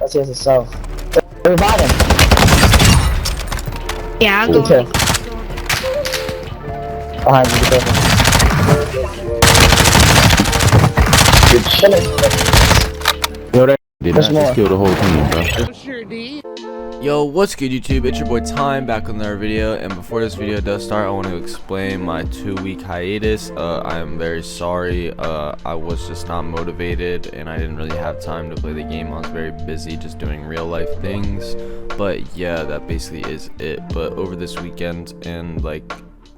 Let's use the south. Revive him. Yeah, I'll go. Kill. Behind you, be careful. Good shit. Yo, that did There's not just more. kill the whole team, bro. Yo, what's good YouTube? It's your boy Time back with another video, and before this video does start, I want to explain my 2-week hiatus. I am very sorry. I was just not motivated and I didn't really have time to play the game. I was very busy just doing real life things, but yeah, that basically is it. But over this weekend and like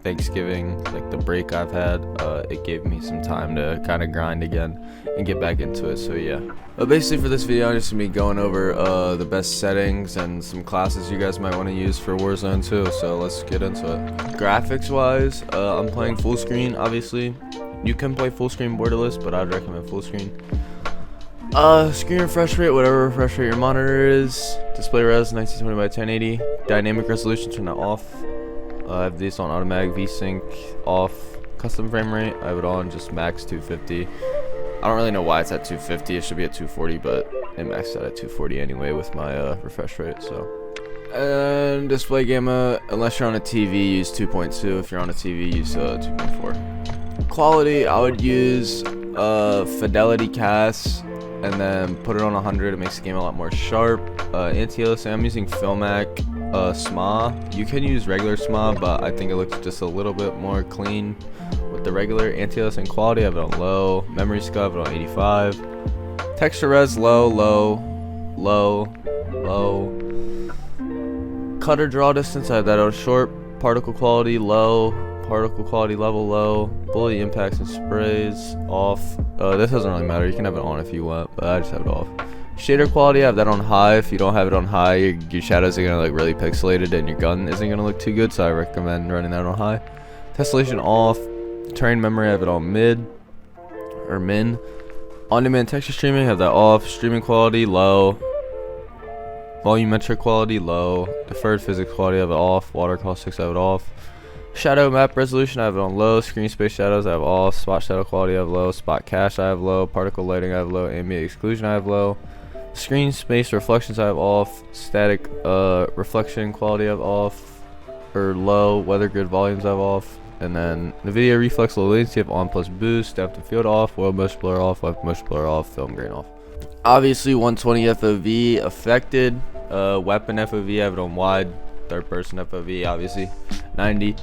Thanksgiving, like the break I've had, it gave me some time to kind of grind again and get back into it. So yeah, but basically for this video I'm just gonna be going over the best settings and some classes you guys might want to use for Warzone too. So let's get into it. Graphics wise, I'm playing full screen. Obviously you can play full screen borderless, but I'd recommend full screen. Screen refresh rate, whatever refresh rate your monitor is. Display res 1920 by 1080. Dynamic resolution, turn that off. I have these on automatic, VSync off. Custom frame rate, I have it on just max 250. I don't really know why it's at 250. It should be at 240, but it maxed out at 240 anyway with my refresh rate. So, and display gamma, unless you're on a TV, use 2.2. If you're on a TV, use 2.4. Quality, I would use fidelity cast and then put it on 100. It makes the game a lot more sharp. Anti-aliasing, I'm using Filmac SMA. You can use regular SMA, but I think it looks just a little bit more clean with the regular. Anti-aliasing quality, I have it on low. Memory scale, I have it on 85. Texture res, low. Cutter draw distance, I have that on short. Particle quality, low. Particle quality level, low. Bullet impacts and sprays, off. This doesn't really matter, you can have it on if you want, but I just have it off. Shader quality, I have that on high. If you don't have it on high, your shadows are gonna look really pixelated and your gun isn't gonna look too good, so I recommend running that on high. Tessellation off. Terrain memory, I have it on mid or min. On-demand texture streaming, I have that off. Streaming quality, low. Volumetric quality, low. Deferred physics quality, I have it off. Water caustics, I have it off. Shadow map resolution, I have it on low. Screen space shadows, I have off. Spot shadow quality, I have low. Spot cache, I have low. Particle lighting, I have low. Ambient exclusion, I have low. Screen space reflections, I have off. Static reflection quality, I have off or low. Weather grid volumes, I have off. And then the video reflex low latency, I have on plus boost. Depth of field off. World motion blur off. Left motion blur off. Film grain off. Obviously 120 FOV affected. Weapon FOV, I have it on wide. Third person FOV, obviously 90.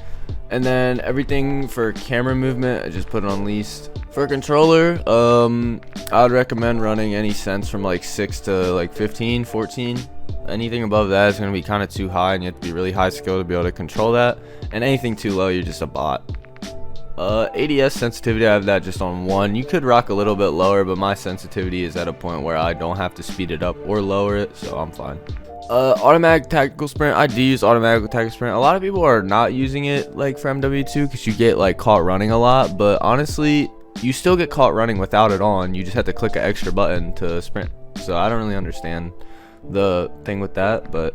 And then everything for camera movement, I just put it on least. For controller, I would recommend running any sense from like 6 to like 15, 14. Anything above that is going to be kind of too high, and you have to be really high skill to be able to control that. And anything too low, you're just a bot. ADS sensitivity, I have that just on 1. You could rock a little bit lower, but my sensitivity is at a point where I don't have to speed it up or lower it, so I'm fine. Automatic tactical sprint, I do use automatic tactical sprint. A lot of people are not using it like for MW2 because you get like caught running a lot, but honestly you still get caught running without it on. You just have to click an extra button to sprint, so I don't really understand the thing with that. But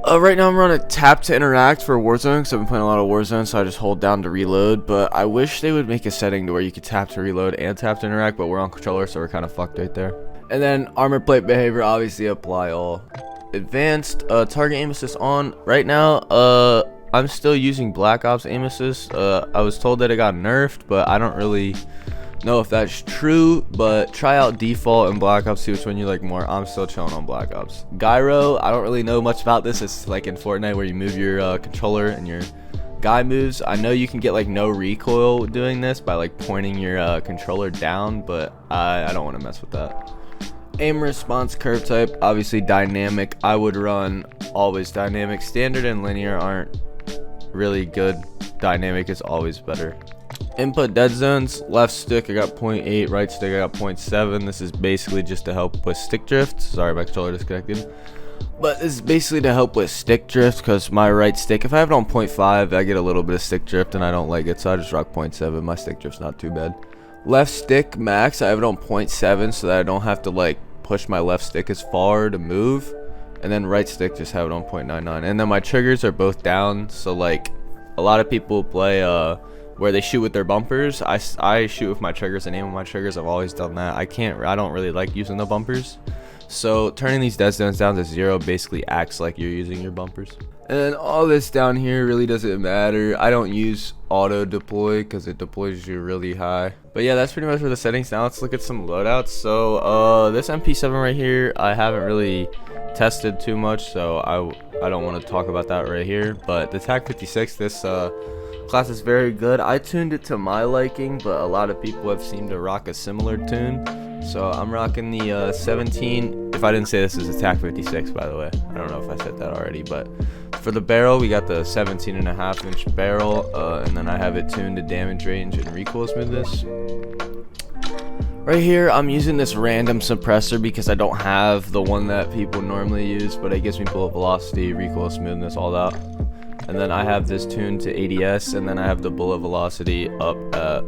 right now I'm running tap to interact for Warzone because I've been playing a lot of Warzone, so I just hold down to reload. But I wish they would make a setting to where you could tap to reload and tap to interact, but we're on controller, so we're kind of fucked right there. And then armor plate behavior, obviously apply all. Advanced target aim assist on. Right now I'm still using Black Ops aim assist. I was told that it got nerfed, but I don't really know if that's true. But try out default and Black Ops, see which one you like more. I'm still chilling on Black Ops. Gyro, I don't really know much about this. It's like in Fortnite where you move your controller and your guy moves. I know you can get like no recoil doing this by like pointing your controller down, but I don't want to mess with that. Aim response curve type, obviously dynamic. I would run always dynamic. Standard and linear aren't really good. Dynamic is always better. Input dead zones, left stick I got 0.8, right stick I got 0.7. This is basically just to help with stick drift. Sorry, my controller disconnected. But this is basically to help with stick drift because my right stick, if I have it on 0.5, I get a little bit of stick drift and I don't like it, so I just rock 0.7. My stick drift's not too bad. Left stick max, I have it on 0.7 so that I don't have to like push my left stick as far to move, and then right stick just have it on 0.99. And then my triggers are both down, so like a lot of people play where they shoot with their bumpers. I shoot with my triggers and aim with my triggers. I've always done that. I don't really like using the bumpers, So turning these dead zones down to 0 basically acts like you're using your bumpers. And all this down here really doesn't matter. I don't use auto deploy because it deploys you really high. But yeah, that's pretty much for the settings. Now let's look at some loadouts. So this MP7 right here, I haven't really tested too much, so I don't want to talk about that right here. But the TAC 56, this class is very good. I tuned it to my liking, but a lot of people have seemed to rock a similar tune. So I'm rocking the 17. If I didn't say this is a TAC 56, by the way, I don't know if I said that already, but for the barrel, we got the 17.5-inch barrel, and then I have it tuned to damage range and recoil smoothness. Right here, I'm using this random suppressor because I don't have the one that people normally use, but it gives me bullet velocity, recoil smoothness, all that. And then I have this tuned to ADS, and then I have the bullet velocity up at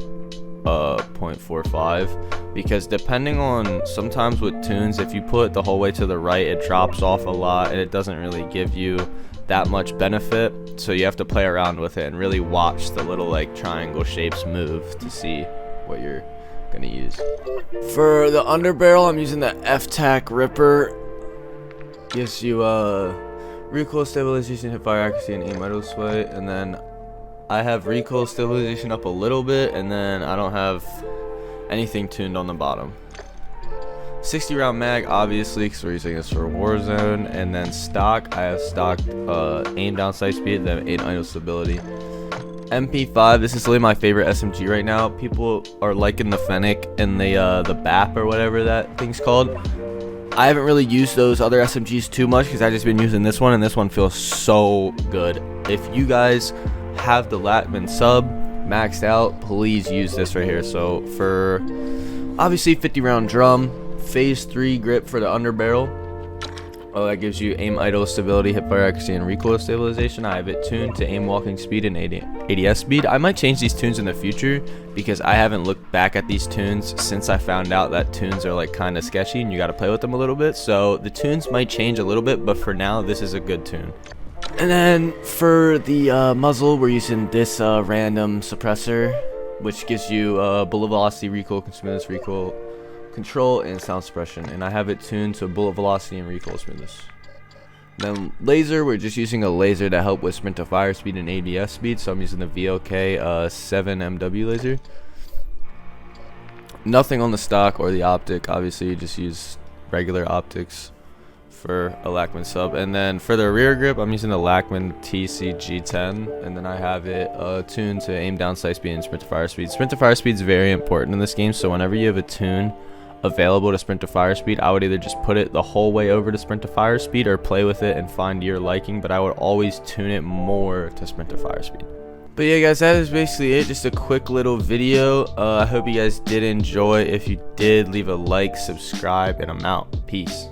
0.45, because depending on, sometimes with tunes, if you put it the whole way to the right, it drops off a lot and it doesn't really give you that much benefit. So you have to play around with it and really watch the little like triangle shapes move to see what you're gonna use. For the underbarrel, I'm using the FTAC Ripper. Gives you recoil stabilization, hip fire accuracy, and aim idle sway. And then I have recoil stabilization up a little bit, and then I don't have anything tuned on the bottom. 60 round mag, obviously, because we're using this for Warzone. And then stock, I have stock aim down sight speed, then aim idle stability. MP5, this is really my favorite SMG right now. People are liking the Fennec and the BAP or whatever that thing's called. I haven't really used those other SMGs too much because I've just been using this one, and this one feels so good. If you guys have the Latman sub maxed out, please use this right here. So for obviously 50 round drum, phase 3 grip for the underbarrel. That gives you aim idle stability, hip fire accuracy, and recoil stabilization. I have it tuned to aim walking speed and ADS speed. I might change these tunes in the future because I haven't looked back at these tunes since I found out that tunes are like kind of sketchy and you got to play with them a little bit. So the tunes might change a little bit, but for now this is a good tune. And then for the muzzle, we're using this random suppressor, which gives you bullet velocity, recoil smoothness, recoil control, and sound suppression, and I have it tuned to bullet velocity and recoil smoothness. Then laser, we're just using a laser to help with sprint to fire speed and ADS speed, so I'm using the VLK 7MW laser. Nothing on the stock or the optic, obviously you just use regular optics for a Lachman sub. And then for the rear grip, I'm using the Lachman TCG10, and then I have it tuned to aim down sight speed and sprint to fire speed. Sprint to fire speed is very important in this game, so whenever you have a tune available to sprint to fire speed, I would either just put it the whole way over to sprint to fire speed or play with it and find your liking, but I would always tune it more to sprint to fire speed. But yeah guys, that is basically it. Just a quick little video. I hope you guys did enjoy. If you did, leave a like, subscribe, and I'm out. Peace.